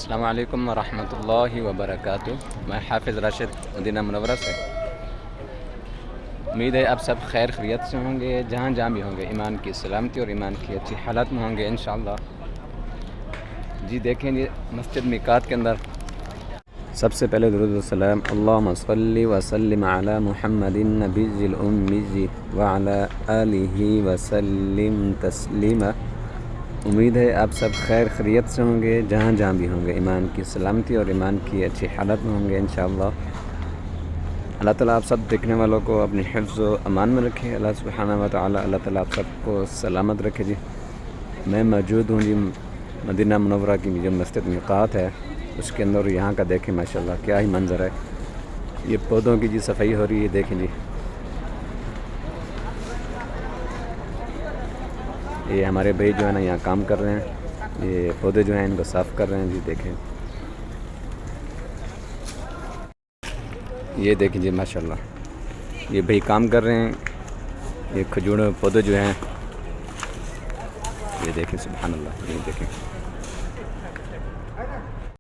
السلام علیکم ورحمۃ اللہ وبرکاتہ۔ میں حافظ راشد مدینہ منورہ سے۔ امید ہے آپ سب خیر خیریت سے ہوں گے، جہاں جہاں بھی ہوں گے ایمان کی سلامتی اور ایمان کی اچھی حالت میں ہوں گے انشاءاللہ۔ جی دیکھیں جی مسجد میقات کے اندر سب سے پہلے درود و سلام اللہم صلی وسلم علی محمد النبی الامی وعلی آلہ وسلم تسلیما۔ امید ہے آپ سب خیر خیریت سے ہوں گے، جہاں جہاں بھی ہوں گے ایمان کی سلامتی اور ایمان کی اچھی حالت میں ہوں گے انشاءاللہ۔ اللہ تعالیٰ آپ سب دیکھنے والوں کو اپنی حفظ و امان میں رکھے۔ اللہ سبحانہ و تعالیٰ اللہ تعالیٰ آپ سب کو سلامت رکھے۔ جی میں موجود ہوں جی مدینہ منورہ کی جو مسجد میقات ہے اس کے اندر، یہاں کا دیکھیں ماشاءاللہ کیا ہی منظر ہے۔ یہ پودوں کی جی صفائی ہو رہی ہے، دیکھیں جی یہ ہمارے بھائی جو ہے نا یہاں کام کر رہے ہیں، یہ پودے جو ہیں ان کو صاف کر رہے ہیں۔ جی دیکھیں یہ دیکھیں جی ماشاءاللہ یہ بھائی کام کر رہے ہیں، یہ کھجور پودے جو ہیں یہ دیکھیں سبحان اللہ، یہ دیکھیں